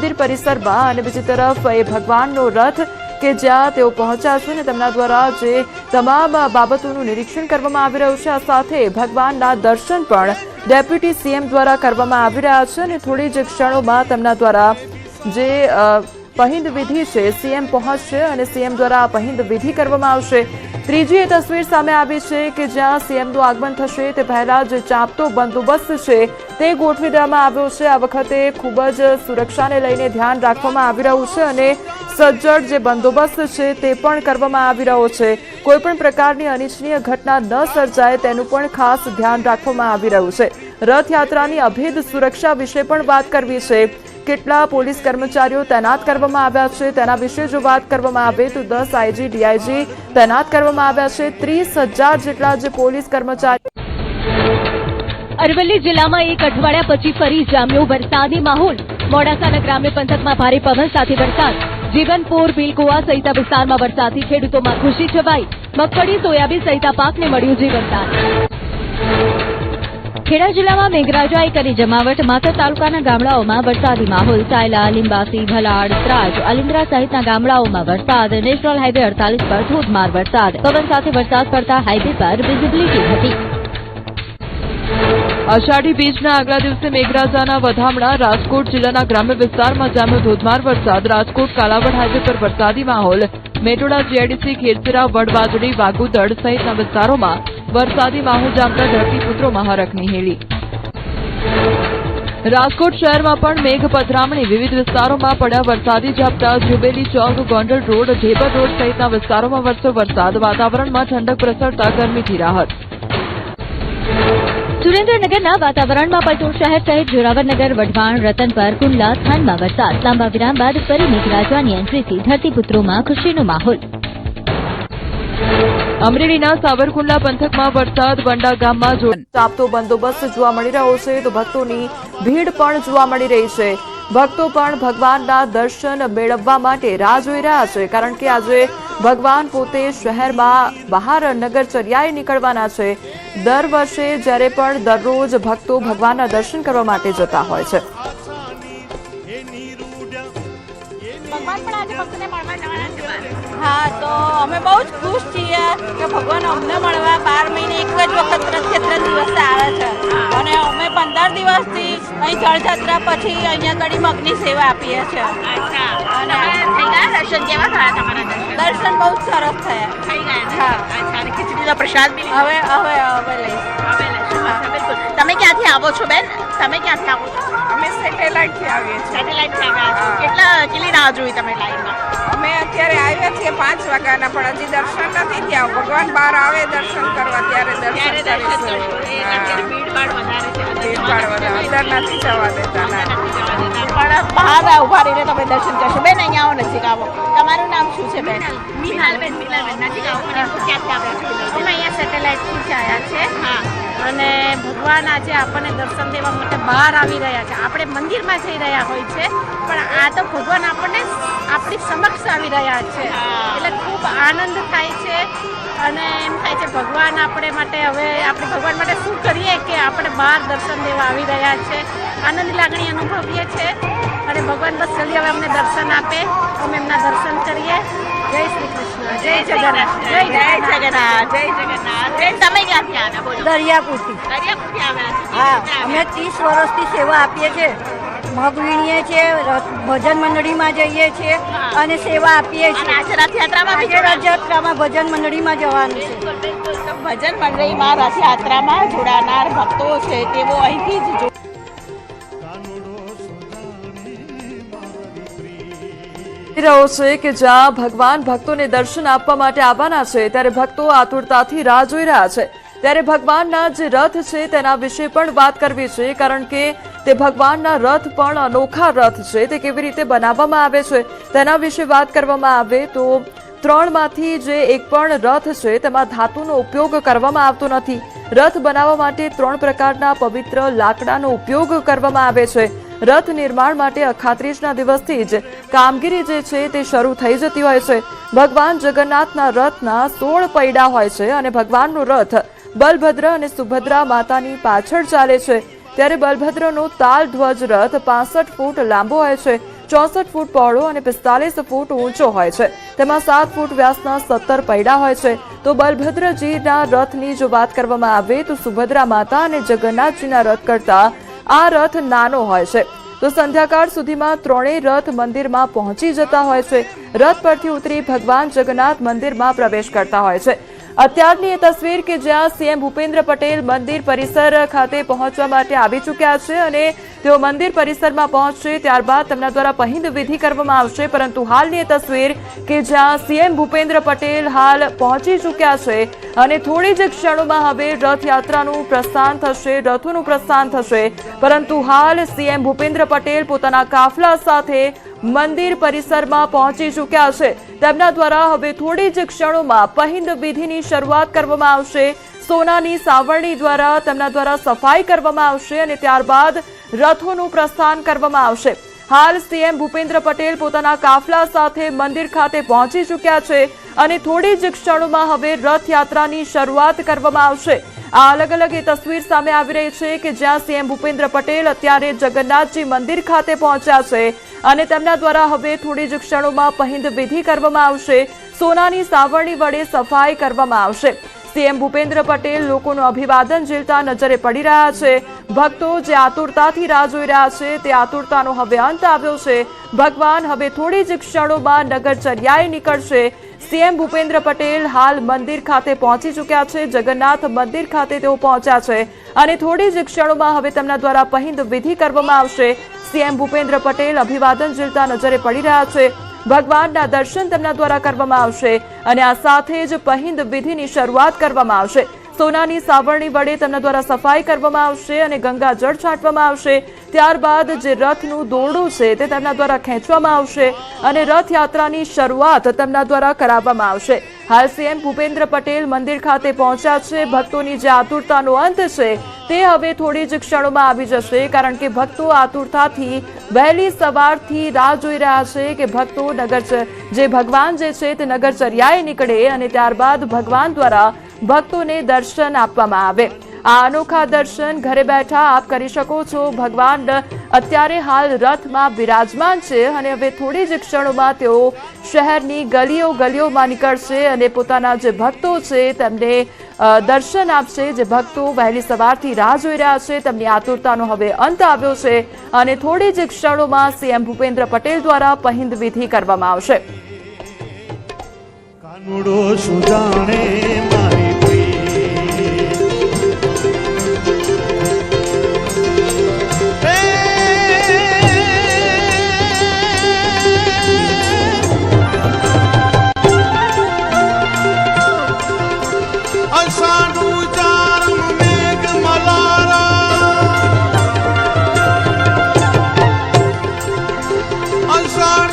મંદિર પરિસરમાં અને બીજી તરફ એ ભગવાનનો રથ કે જ્યાં તેઓ પહોંચ્યા છે અને તેમના દ્વારા જે તમામ બાબતોનું નિરીક્ષણ કરવામાં આવી રહ્યું છે, આ સાથે ભગવાનના દર્શન પણ ડેપ્યુટી સીએમ દ્વારા કરવામાં આવી રહ્યા છે અને થોડી જ ક્ષણોમાં તેમના દ્વારા જે પહિંદ વિધિ છે સીએમ પહોંચશે અને સીએમ દ્વારા પહિંદ વિધિ કરવામાં આવશે। ત્રીજી એ તસવીર સામે આવી છે કે જ્યાં સીએમનું આગમન થશે તે પહેલા જે ચાંપતો બંદોબસ્ત છે તે ગોઠવી દેવામાં આવ્યો છે। આ વખતે ખૂબ જ સુરક્ષાને લઈને ધ્યાન રાખવામાં આવી રહ્યું છે અને સજ્જડ જે બંદોબસ્ત છે તે પણ કરવામાં આવી રહ્યો છે। કોઈપણ પ્રકારની અનિચ્છનીય ઘટના ન સર્જાય તેનું પણ ખાસ ધ્યાન રાખવામાં આવી રહ્યું છે। રથયાત્રાની અભેદ સુરક્ષા વિશે પણ વાત કરવી છે। કેટલા પોલીસ કર્મચારીઓ તૈનાત કરવામાં આવ્યા છે તેના વિશે જો વાત કરવામાં આવે તો 10 આઈજી ડીઆઈજી તૈનાત કરવામાં આવ્યા છે। 30,000 જેટલા જે પોલીસ કર્મચારીઓ। અરવલ્લી જિલ્લામાં એક અઠવાડિયા પછી ફરી જામ્યો વરસાદી માહોલ। મોડાસાના ગ્રામ્ય પંથકમાં ભારે પવન સાથે વરસાદ। જીવનપુર ભીલકુવા સહિતના વિસ્તારમાં વરસાદથી ખેડૂતોમાં ખુશી છવાઈ। મગફળી સોયાબીન સહિતના પાકને મળ્યું જીવનદાન। ખેડા જિલ્લામાં મેઘરાજાએ કરી જમાવટ। માતર તાલુકાના ગામડાઓમાં વરસાદી માહોલ। સાયલા, લીંબાસી, ભલાડ, ત્રાજ, અલિન્દ્રા સહિતના ગામડાઓમાં વરસાદ। નેશનલ હાઈવે 48 પર ધોધમાર વરસાદ। પવન સાથે વરસાદ પડતા હાઈવે પર વિઝિબિલિટી ઘટી। અષાઢી બીજના આગલા દિવસે મેઘરાજાના વધામણા। રાજકોટ જિલ્લાના ગ્રામ્ય વિસ્તારમાં જામ્યો ધોધમાર વરસાદ। રાજકોટ કાલાવડ હાઈવે પર વરસાદી માહોલ। મેટોડા જીઆઈડીસી ખેરસરા વડવાજડી વાગુદડ સહિતના વિસ્તારોમાં વરસાદી માહોલ જામતા ધરતીપુત્રોમાં હરખની હેલી। રાજકોટ શહેરમાં પણ મેઘ પધરામણી। વિવિધ વિસ્તારોમાં પડ્યા વરસાદી ઝાપટા। જુબેલી ચોક, ગોંડલ રોડ, ઢેબર રોડ સહિતના વિસ્તારોમાં વરસ્યો વરસાદ। વાતાવરણમાં ઠંડક પ્રસરતા ગરમીથી રાહત। સુરેન્દ્રનગરના વાતાવરણમાં પલટો। શહેર સહિત જોરાવરનગર, વઢવાણ, રતનપર, કુંડલા, થાનમાં વરસાદ। લાંબા વિરામ બાદ ફરી મેઘરાજાની એન્ટ્રીથી ધરતીપુત્રોમાં ખુશીનો માહોલ। અમરેલીના સાવરકુંડલા પંથકમાં વરસાદ। વંડા ગામમાં ચાંપતો બંદોબસ્ત જોવા મળી રહ્યો છે તો ભક્તોની ભીડ પણ જોવા મળી રહી છે। ભક્તો પણ ભગવાનના દર્શન મેળવવા માટે રાહ જોઈ રહ્યા છે કારણ કે આજે ભગવાન પોતે શહેરમાં બહાર નગરચર્યાએ નીકળવાના છે। દર વર્ષે જ્યારે પણ દરરોજ ભક્તો ભગવાનના દર્શન કરવા માટે જતા હોય છે। हाँ तो અમે બહુ જ ખુશ છીએ કે ભગવાન અમને મળવા 12 મહિને એક જ વખત રથયાત્રા દિવસે આવે છે અને અમે 15 દિવસથી અહીં જળયાત્રા પછી અહીંયા કડી મગની સેવા આપીએ છીએ। અને દર્શન કેવા થયા તમારા? દર્શન બહુ જ સરસ થયા। થઈ ગયા? હા। અચ્છા, અને ખીચડીનો પ્રસાદ બી હવે લઈશ। બિલકુલ। તમે ક્યાંથી આવો છો બેન? તમે ક્યાંથી આવો છો? અમે સેટેલાઇટથી આવીએ છીએ। સેટેલાઇટથી આવ્યા છો। કેટલી રાહ જોઈ તમે લાઈનમાં? અમે અત્યારે આવ્યા છીએ 5 વાગ્યાના પણ હજી દર્શન નથી થયા। ભગવાન બહાર આવે દર્શન કરવા ત્યારે દર્શન કરીશું। ભીડભાડ વધારે છે, ભીડભાડ વધારે અંદર નથી જવા દેતા પણ બહાર ઉભા રહીને તમે દર્શન કરશો। બેન અહીંયા આવો, નજીક આવો। તમારું નામ શું છે બેન? મિનાલબેન નજીક આવો। ક્યાંથી આવ્યા છો? અમે અહીંયા સેટેલાઇટથી જ આવ્યા છે। હા। અને ભગવાન આજે આપણને દર્શન દેવા માટે બહાર આવી રહ્યા છે। આપણે મંદિરમાં જઈ રહ્યા હોય છે પણ આ તો ભગવાન આપણને આપણી સમક્ષ આવી રહ્યા છે એટલે ખૂબ આનંદ થાય છે અને એમ થાય છે ભગવાન આપણે માટે હવે આપણે ભગવાન માટે શું કરીએ કે આપણે બહાર દર્શન દેવા આવી રહ્યા છે। આનંદની લાગણી અનુભવીએ છીએ અને ભગવાન બસ જલ્દી હવે અમને દર્શન આપે, અમે એમના દર્શન કરીએ। જય શ્રી કૃષ્ણ, જય જગન્નાથ, જય જગન્નાથ, જય જગન્નાથ। બેન તમે ક્યાંથી આવ્યા? બોલો। દરિયાપુરથી આવ્યા છો? હા, અમે 30 વર્ષથી સેવા આપીએ છીએ। મગ વીણીએ છીએ, ભજન મંડળીમાં જઈએ છીએ અને સેવા આપીએ છીએ। આજે રથયાત્રામાં રથયાત્રામાં ભજન મંડળીમાં જવાનું છે। ભજન મંડળીમાં રથયાત્રામાં જોડાનાર ભક્તો છે તેઓ અહીંથી જ રહ્યો છે કે જ્યાં ભગવાન ભક્તોને દર્શન આપવા માટે આવવાના છે ત્યારે ભક્તો આતુરતાથી રાહ જોઈ રહ્યા છે। ત્યારે ભગવાનના જે રથ છે તેના વિશે પણ વાત કરવી છે કારણ કે તે ભગવાનના રથ પણ અનોખા રથ છે। તે કેવી રીતે બનાવવામાં આવે છે તેના વિશે વાત કરવામાં આવે તો 3માંથી જે એક પણ રથ છે તેમાં ધાતુનો ઉપયોગ કરવામાં આવતો નથી। રથ બનાવવા માટે 3 પ્રકારના પવિત્ર લાકડાનો ઉપયોગ કરવામાં આવે છે। રથ નિર્માણ માટે અખાત્રીજના દિવસથી જ કામગીરી જે છે તે શરૂ થઈ જતી હોય છે। ભગવાન જગન્નાથના રથના 16 પૈડા હોય છે અને ભગવાનનો રથ બલભદ્ર અને સુભદ્રા માતાની પાછળ ચાલે છે। ત્યારે બલભદ્રનો તાલ ધ્વજ રથ 65 ફૂટ લાંબો હોય છે। 64 ફૂટ પહોળો અને 45 ફૂટ ઊંચો હોય છે. તેમાં 7 ફૂટ વ્યાસના 17 પૈડા હોય છે. તો બલભદ્રજીના રથની જો વાત કરવામાં આવે તો સુભદ્રા માતા અને જગન્નાથજીના રથ કરતા આ રથ નાનો હોય છે. તો સંધ્યાકાળ સુધીમાં ત્રણેય રથ મંદિરમાં પહોંચી જતા હોય છે. રથ પરથી ઉતરી ભગવાન જગન્નાથ મંદિરમાં પ્રવેશ કરતા હોય છે. અત્યારની એ તસવીર કે જ્યાં સીએમ ભૂપેન્દ્ર પટેલ મંદિર પરિસર ખાતે પહોંચવા માટે આવી ચૂક્યા છે અને તેઓ મંદિર પરિસરમાં પહોંચશે ત્યારબાદ તેમના દ્વારા પહિંદ વિધિ કરવામાં આવશે. પરંતુ હાલની એ તસવીર કે જ્યાં સીએમ ભૂપેન્દ્ર પટેલ હાલ પહોંચી ચૂક્યા છે અને થોડી જ ક્ષણોમાં હવે રથયાત્રાનું પ્રસ્થાન થશે, રથોનું પ્રસ્થાન થશે. પરંતુ હાલ સીએમ ભૂપેન્દ્ર પટેલ પોતાના કાફલા સાથે મંદિર પરિસરમાં પહોંચી ચૂક્યા છે. તેમના દ્વારા હવે થોડી જ ક્ષણોમાં પહિંદ વિધિની શરૂઆત કરવામાં આવશે. સોનાની સાવરણી દ્વારા તેમના દ્વારા સફાઈ કરવામાં આવશે અને ત્યારબાદ રથોનું પ્રસ્થાન કરવામાં આવશે. હાલ સીએમ ભૂપેન્દ્ર પટેલ પોતાના કાફલા સાથે મંદિર ખાતે પહોંચી ચૂક્યા છે અને થોડી જ ક્ષણોમાં હવે રથયાત્રાની શરૂઆત કરવામાં આવશે. આ અલગ અલગ એ તસવીર સામે આવી રહી છે કે જ્યાં સીએમ ભૂપેન્દ્ર પટેલ અત્યારે જગન્નાથજી મંદિર ખાતે પહોંચ્યા છે અને તેમના દ્વારા હવે થોડી જ ક્ષણોમાં પહિંદ વિધિ કરવામાં આવશે. સોનાની સાવરણી વડે સફાઈ કરવામાં આવશે. સીએમ ભૂપેન્દ્ર પટેલ લોકોનું અભિવાદન ઝીલતા નજરે પડી રહ્યા છે. ભક્તો જે આતુરતાથી રાહ જોઈ રહ્યા છે તે આતુરતાનો હવે અંત આવ્યો છે. ભગવાન હવે થોડી જ ક્ષણોમાં નગરચર્યાએ નીકળશે. સીએમ ભૂપેન્દ્ર પટેલ હાલ મંદિર ખાતે પહોંચી ચૂક્યા છે. જગન્નાથ મંદિર ખાતે તેઓ પહોંચ્યા છે અને થોડી જ ક્ષણોમાં હવે તેમના દ્વારા પહિંદ વિધિ કરવામાં આવશે. સીએમ ભૂપેન્દ્ર પટેલ અભિવાદન ઝીલતા નજરે પડી રહ્યા છે. ભગવાનના દર્શન તેમના દ્વારા કરવામાં આવશે અને આ સાથે જ પહિંદ વિધિની શરૂઆત કરવામાં આવશે. સોનાની સાવરણી વડે તેમના દ્વારા સફાઈ કરવામાં આવશે અને ગંગાજળ છાંટવામાં આવશે. ત્યારબાદ જે રથનું દોરડું છે તે તેમના દ્વારા ખેંચવામાં આવશે અને રથયાત્રાની શરૂઆત તેમના દ્વારા કરાવવામાં આવશે. હાલ સીએમ ભૂપેન્દ્ર પટેલ મંદિર ખાતે પહોંચ્યા છે. ભક્તોની જે આતુરતાનો અંત છે તે હવે થોડી જ ક્ષણોમાં આવી જશે, કારણ કે ભક્તો આતુરતાથી વહેલી સવારથી રાહ જોઈ રહ્યા છે કે ભક્તો જે ભગવાન જે છે તે નગરચર્યાએ નીકળે અને ત્યારબાદ ભગવાન દ્વારા ભક્તોને દર્શન આપવામાં આવે. આ અનોખા દર્શન ઘરે બેઠા આપ કરી શકો છો. ભગવાન અત્યારે હાલ રથમાં બિરાજમાન છે અને હવે થોડી જ ક્ષણોમાં તેઓ શહેરની ગલીઓમાં નીકળશે અને પોતાના જે ભક્તો છે તેમને દર્શન આપશે. જે ભક્તો વહેલી સવારથી રાહ જોઈ રહ્યા છે તેમની આતુરતાનો હવે અંત આવ્યો છે અને થોડી જ ક્ષણોમાં સીએમ ભૂપેન્દ્ર પટેલ દ્વારા પહિંદ વિધિ કરવામાં આવશે. કાનુડો સુજાણે મારી અષાઢ